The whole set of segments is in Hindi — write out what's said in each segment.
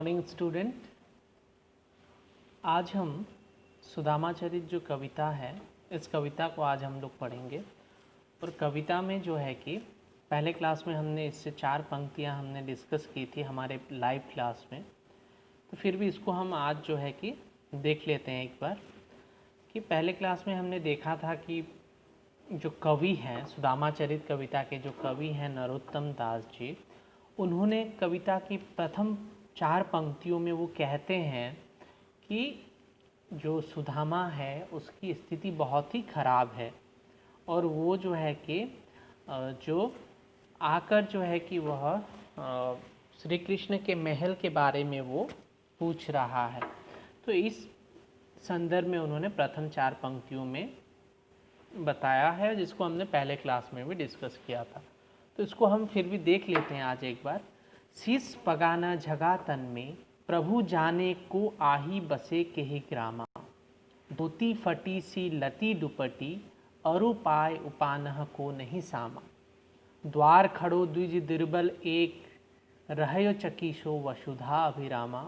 Morning student. आज हम सुदामा चरित जो कविता है, इस कविता को आज हम लोग पढ़ेंगे। और कविता में जो है कि पहले क्लास में हमने इससे 4 पंक्तियां हमने डिस्कस की थी हमारे लाइव क्लास में। तो फिर भी इसको हम आज जो है कि देख लेते हैं एक बार। कि पहले क्लास में हमने देखा था कि जो कवि हैं, सुदामा चरित कविता के जो कवि हैं नरोत्तम दास जी, उन्होंने कविता की प्रथम 4 पंक्तियों में वो कहते हैं कि जो सुदामा है उसकी स्थिति बहुत ही खराब है और वो जो है कि जो आकर जो है कि वह श्री कृष्ण के महल के बारे में वो पूछ रहा है। तो इस संदर्भ में उन्होंने प्रथम 4 पंक्तियों में बताया है, जिसको हमने पहले क्लास में भी डिस्कस किया था। तो इसको हम फिर भी देख लेते हैं आज एक बार। शीस पगाना झगा तन में, प्रभु जाने को आही बसे केहि ग्रामा। धोती फटी सी लती दुपटी, अरु पाय उपानह को नहीं सामा। द्वार खड़ो द्विज दुर्बल एक, रहयो चकीशो वसुधा अभिरामा।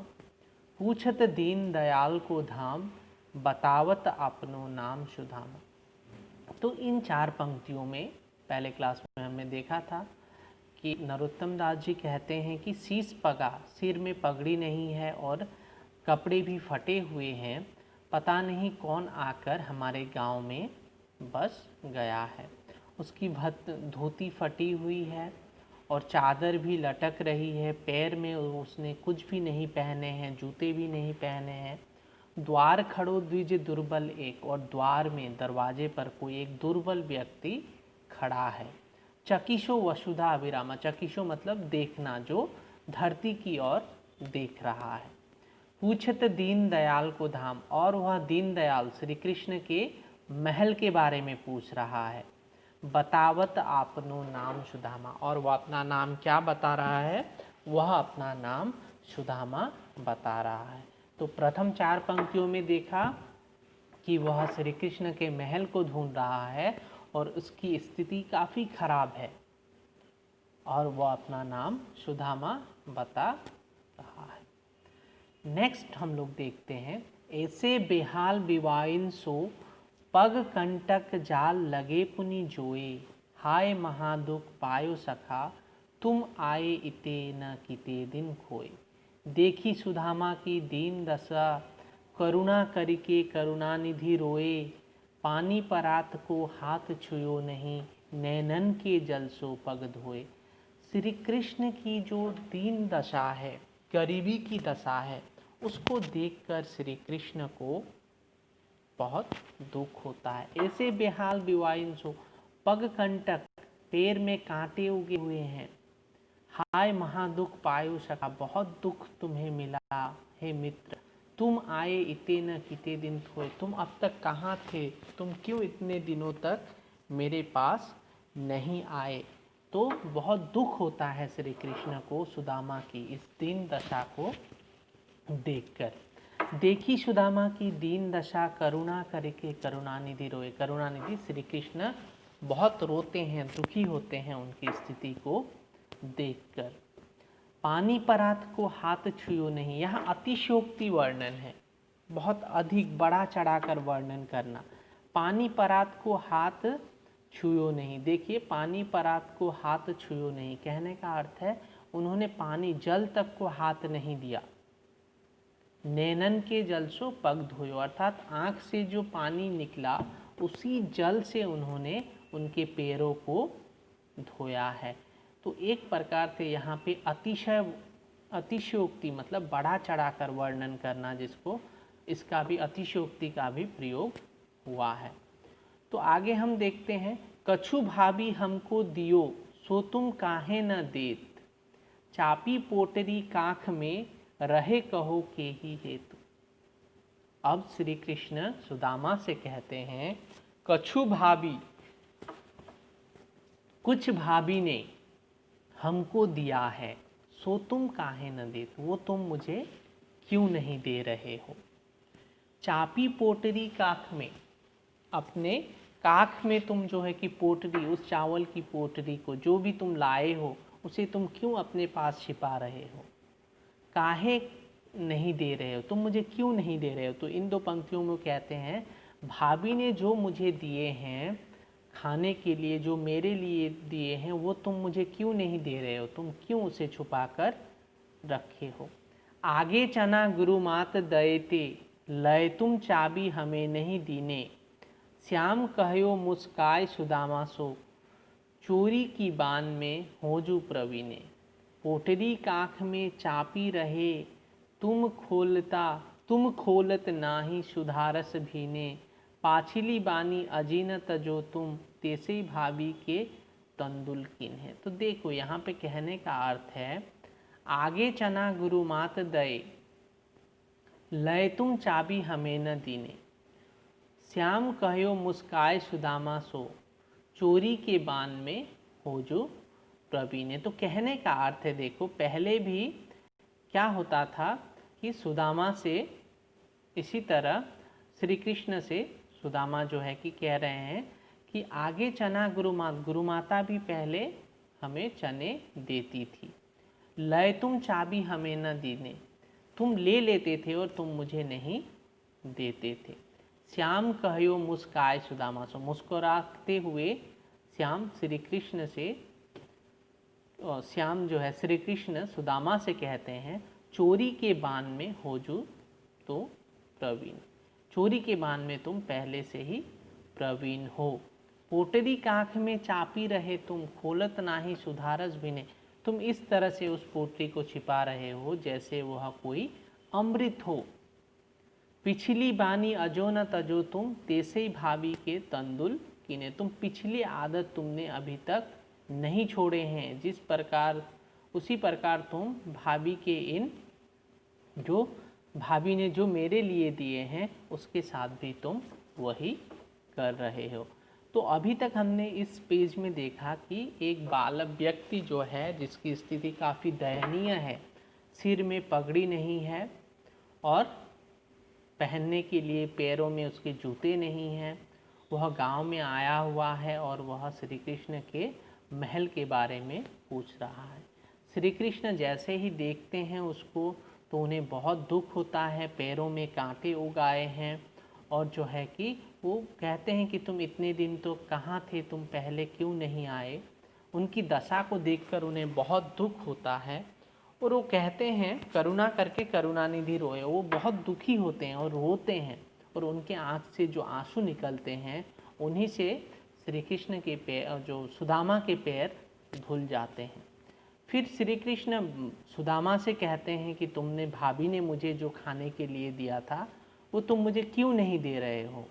पूछत दीन दयाल को धाम, बतावत अपनो नाम सुधामा। तो इन 4 पंक्तियों में पहले क्लास में हमने देखा था कि नरोत्तम दास जी कहते हैं कि शीस पगा, सिर में पगड़ी नहीं है और कपड़े भी फटे हुए हैं। पता नहीं कौन आकर हमारे गांव में बस गया है। उसकी धोती फटी हुई है और चादर भी लटक रही है। पैर में उसने कुछ भी नहीं पहने हैं, जूते भी नहीं पहने हैं। द्वार खड़ो द्विज दुर्बल एक, और द्वार में दरवाजे पर कोई एक दुर्बल व्यक्ति खड़ा है। चकीशो वसुधा अभिरामा, चकीशो मतलब देखना, जो धरती की ओर देख रहा है। पूछत दीन दयाल को धाम, और वह दीन दयाल श्री कृष्ण के महल के बारे में पूछ रहा है। बतावत आपनो नाम सुदामा, और वह अपना नाम क्या बता रहा है? वह अपना नाम सुदामा बता रहा है। तो प्रथम 4 पंक्तियों में देखा कि वह श्री कृष्ण के महल को ढूंढ रहा है और उसकी स्थिति काफ़ी खराब है और वह अपना नाम सुदामा बता रहा है। नेक्स्ट हम लोग देखते हैं, ऐसे बेहाल बिवाइन सो, पग कंटक जाल लगे पुनि जोए। हाय महादुख पायो सखा, तुम आए इते न किते दिन खोए। देखी सुदामा की दीन दशा, करुणा करके करुणानिधि रोए। पानी परात को हाथ छुयो नहीं, नैनन के जल सो पग धोए। श्री कृष्ण की जो दीन दशा है, गरीबी की दशा है, उसको देखकर श्री कृष्ण को बहुत दुख होता है। ऐसे बेहाल बिवाइन सो, पग कंटक, पैर में कांटे उगे हुए हैं। हाय महादुख पायो सखा, बहुत दुख तुम्हें मिला हे मित्र। तुम आए इते न किते दिन थोए, तुम अब तक कहाँ थे? तुम क्यों इतने दिनों तक मेरे पास नहीं आए? तो बहुत दुख होता है श्री कृष्ण को सुदामा की इस दीन दशा को देखकर। देखी सुदामा की दीन दशा, करुणा करके करुणानिधि रोए। करुणानिधि श्री कृष्ण बहुत रोते हैं, दुखी होते हैं उनकी स्थिति को देखकर। पानी परात को हाथ छुयो नहीं, यहाँ अतिशयोक्ति वर्णन है, बहुत अधिक बड़ा चढ़ाकर वर्णन करना। पानी परात को हाथ छुयो नहीं, देखिए पानी परात को हाथ छुयो नहीं कहने का अर्थ है उन्होंने पानी जल तक को हाथ नहीं दिया। नैनन के जल सो पग धोयो, अर्थात आँख से जो पानी निकला उसी जल से उन्होंने उनके पैरों को धोया है। तो एक प्रकार से यहाँ पे अतिशयोक्ति मतलब बड़ा चढ़ाकर वर्णन करना, जिसको इसका भी अतिशयोक्ति का भी प्रयोग हुआ है। तो आगे हम देखते हैं, कछु भाभी हमको दियो, सो तुम काहे न देत। चापी पोटरी काख में, रहे कहो के ही हेतु। अब श्री कृष्ण सुदामा से कहते हैं, कछु भाभी, कुछ भाभी ने हमको दिया है, सो तुम काहे न देत, वो तुम मुझे क्यों नहीं दे रहे हो। चापी पोटरी काख में, अपने काख में तुम जो है कि पोटरी, उस चावल की पोटरी को जो भी तुम लाए हो उसे तुम क्यों अपने पास छिपा रहे हो। काहे नहीं दे रहे हो, तुम मुझे क्यों नहीं दे रहे हो। तो इन दो पंक्तियों में कहते हैं भाभी ने जो मुझे दिए हैं खाने के लिए, जो मेरे लिए दिए हैं, वो तुम मुझे क्यों नहीं दे रहे हो, तुम क्यों उसे छुपा कर रखे हो। आगे चना गुरु मात दयते, लय तुम चाबी हमें नहीं दीने। श्याम कहयो मुस्काय सुदामा सो, चोरी की बान में होजू प्रवीणे। पोटरी काख में चापी रहे, तुम खोलत नाही सुधारस भीने। पाछिली बानी अजीन तजो तुम, तेसे भाभी के तंदुल कीन्हे। तो देखो यहाँ पे कहने का अर्थ है, आगे चना गुरु मात दए, लय तुम चाबी हमें न दीने। श्याम कहयो मुस्काय सुदामा सो, चोरी के बान में हो जो प्रवीणे। तो कहने का अर्थ है, देखो पहले भी क्या होता था कि सुदामा से, इसी तरह श्री कृष्ण से सुदामा जो है कि कह रहे हैं कि आगे चना गुरु माता भी पहले हमें चने देती थी। लय तुम चाबी हमें न दीने, तुम ले लेते थे और तुम मुझे नहीं देते थे। श्याम कहयो मुस्काय सुदामा सो, मुस्कुराते हुए श्याम श्री कृष्ण से, श्याम जो है श्री कृष्ण सुदामा से कहते हैं, चोरी के बान में होजू तो प्रवीण, चोरी के बान में तुम पहले से ही प्रवीण हो। पोटरी काख में चापी रहे तुम, खोलत नाही सुधारस भीने। तुम इस तरह से उस पोटरी को छिपा रहे हो जैसे वह कोई अमृत हो। पिछली बानी अजो न तजो तुम, तेसे भाभी के तंदुल कीने। तुम पिछली आदत तुमने अभी तक नहीं छोड़े हैं, जिस प्रकार उसी प्रकार तुम भाभी के इन, जो भाभी ने जो मेरे लिए दिए हैं उसके साथ भी तुम वही कर रहे हो। तो अभी तक हमने इस पेज में देखा कि एक बालक व्यक्ति जो है जिसकी स्थिति काफ़ी दयनीय है, सिर में पगड़ी नहीं है और पहनने के लिए पैरों में उसके जूते नहीं हैं, वह गांव में आया हुआ है और वह श्री कृष्ण के महल के बारे में पूछ रहा है। श्री कृष्ण जैसे ही देखते हैं उसको तो उन्हें बहुत दुख होता है, पैरों में कांटे उग आए हैं और जो है कि वो कहते हैं कि तुम इतने दिन तो कहाँ थे, तुम पहले क्यों नहीं आए। उनकी दशा को देखकर उन्हें बहुत दुख होता है और वो कहते हैं करुणा करके करुणानिधि रोए। वो बहुत दुखी होते हैं और रोते हैं और उनके आँख से जो आंसू निकलते हैं उन्हीं से श्री कृष्ण के पैर, जो सुदामा के पैर धुल जाते हैं। फिर श्री कृष्ण सुदामा से कहते हैं कि तुमने, भाभी ने मुझे जो खाने के लिए दिया था वो तुम मुझे क्यों नहीं दे रहे हो।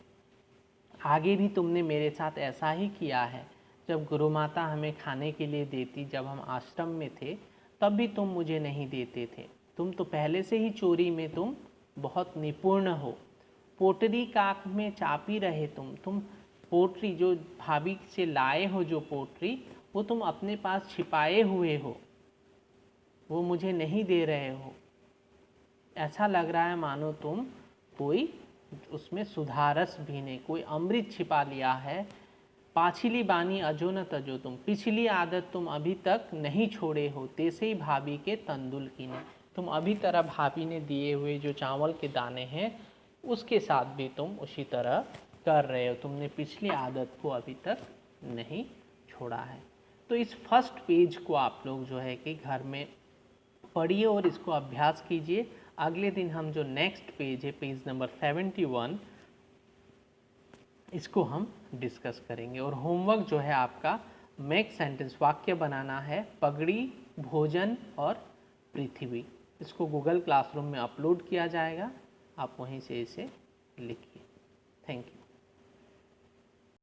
आगे भी तुमने मेरे साथ ऐसा ही किया है, जब गुरु माता हमें खाने के लिए देती, जब हम आश्रम में थे तब भी तुम मुझे नहीं देते थे। तुम तो पहले से ही चोरी में तुम बहुत निपुण हो। पोटरी काख में चापी रहे तुम पोटरी जो भाभी से लाए हो, जो पोटरी वो तुम अपने पास छिपाए हुए हो, वो मुझे नहीं दे रहे हो। ऐसा लग रहा है मानो तुम कोई उसमें सुधारस भी नहीं, कोई अमृत छिपा लिया है। पाछिली बानी अजो न तजो तुम, पिछली आदत तुम अभी तक नहीं छोड़े हो। तेसे ही भाभी के तंदुल कीने, तुम अभी तरह भाभी ने दिए हुए जो चावल के दाने हैं उसके साथ भी तुम उसी तरह कर रहे हो, तुमने पिछली आदत को अभी तक नहीं छोड़ा है। तो इस फर्स्ट पेज को आप लोग जो है कि घर में पढ़िए और इसको अभ्यास कीजिए। अगले दिन हम जो नेक्स्ट पेज है, पेज नंबर 71, इसको हम डिस्कस करेंगे। और होमवर्क जो है आपका मेक सेंटेंस, वाक्य बनाना है, पगड़ी, भोजन और पृथ्वी। इसको गूगल क्लासरूम में अपलोड किया जाएगा, आप वहीं से इसे लिखिए। Thank you.